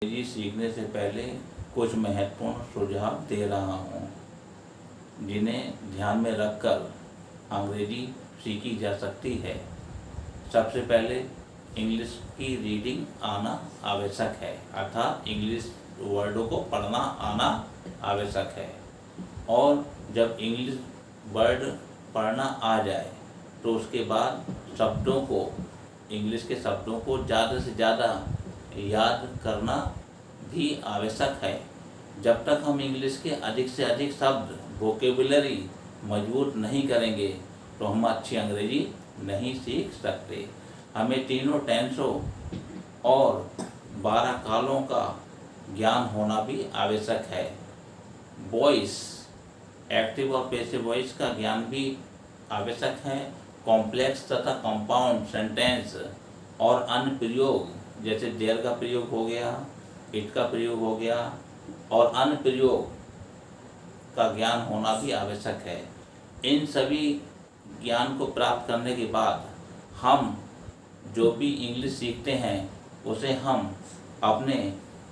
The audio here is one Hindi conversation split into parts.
अंग्रेजी सीखने से पहले कुछ महत्वपूर्ण सुझाव दे रहा हूँ, जिन्हें ध्यान में रखकर अंग्रेजी सीखी जा सकती है। सबसे पहले इंग्लिश की रीडिंग आना आवश्यक है, अर्थात इंग्लिश वर्डों को पढ़ना आना आवश्यक है। और जब इंग्लिश वर्ड पढ़ना आ जाए तो उसके बाद शब्दों को, इंग्लिश के शब्दों को ज़्यादा से ज़्यादा याद करना भी आवश्यक है। जब तक हम इंग्लिश के अधिक से अधिक शब्द, वोकेबुलरी मजबूत नहीं करेंगे तो हम अच्छी अंग्रेजी नहीं सीख सकते। हमें तीनों टेंसों और 12 कालों का ज्ञान होना भी आवश्यक है। वॉइस, एक्टिव और पैसिव वॉइस का ज्ञान भी आवश्यक है। कॉम्प्लेक्स तथा कंपाउंड सेंटेंस और अन्य प्रयोग, जैसे देयर का प्रयोग हो गया, इट का प्रयोग हो गया और अन्य प्रयोग का ज्ञान होना भी आवश्यक है। इन सभी ज्ञान को प्राप्त करने के बाद हम जो भी इंग्लिश सीखते हैं उसे हम अपने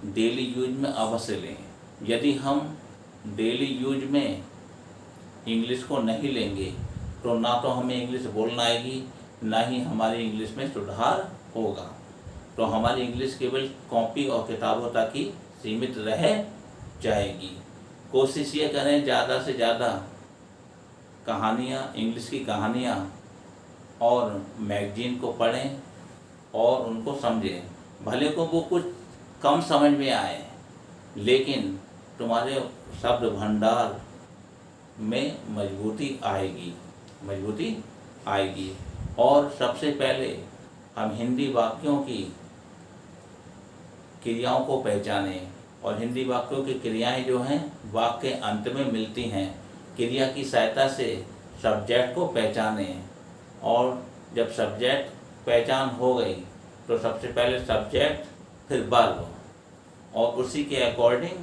डेली यूज में अवश्य लें। यदि हम डेली यूज में इंग्लिश को नहीं लेंगे तो ना तो हमें इंग्लिश बोलना आएगी, ना ही हमारी इंग्लिश में सुधार होगा। तो हमारी इंग्लिश केवल कॉपी और किताबों तक ही सीमित रह जाएगी। कोशिश ये करें ज़्यादा से ज़्यादा कहानियाँ, इंग्लिश की कहानियाँ और मैगजीन को पढ़ें और उनको समझें। भले को वो कुछ कम समझ में आए, लेकिन तुम्हारे शब्द भंडार में मजबूती आएगी। और सबसे पहले हम हिंदी वाक्यों की क्रियाओं को पहचानें, और हिंदी वाक्यों की क्रियाएं जो हैं वाक्य के अंत में मिलती हैं। क्रिया की सहायता से सब्जेक्ट को पहचानें, और जब सब्जेक्ट पहचान हो गई तो सबसे पहले सब्जेक्ट, फिर वर्ब, और उसी के अकॉर्डिंग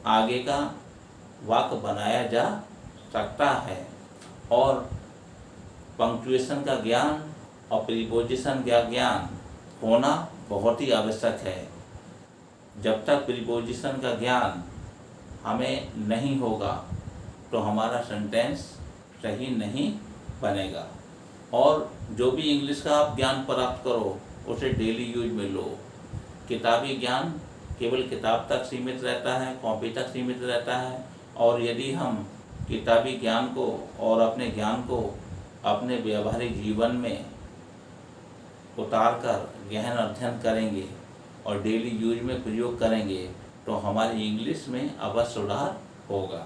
आगे का वाक्य बनाया जा सकता है। और पंक्चुएशन का ज्ञान और प्रीपोजिशन का ज्ञान होना बहुत ही आवश्यक है। जब तक प्रीपोजिशन का ज्ञान हमें नहीं होगा तो हमारा सेंटेंस सही नहीं बनेगा। और जो भी इंग्लिश का आप ज्ञान प्राप्त करो उसे डेली यूज में लो। किताबी ज्ञान केवल किताब तक सीमित रहता है, कॉपी तक सीमित रहता है। और यदि हम किताबी ज्ञान को और अपने ज्ञान को अपने व्यावहारिक जीवन में उतार कर गहन अध्ययन करेंगे और डेली यूज में प्रयोग करेंगे तो हमारी इंग्लिश में अवश्य सुधार होगा।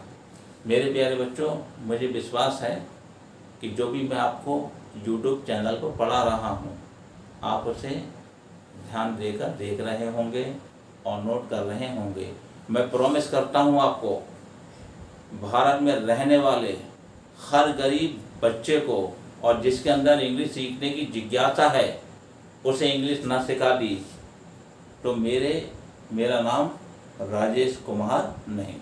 मेरे प्यारे बच्चों, मुझे विश्वास है कि जो भी मैं आपको यूट्यूब चैनल पर पढ़ा रहा हूँ आप उसे ध्यान देकर देख रहे होंगे और नोट कर रहे होंगे। मैं प्रॉमिस करता हूँ आपको, भारत में रहने वाले हर गरीब बच्चे को और जिसके अंदर इंग्लिश सीखने की जिज्ञासा है उसे इंग्लिश ना सिखा दी तो मेरा नाम राजेश कुमार नहीं।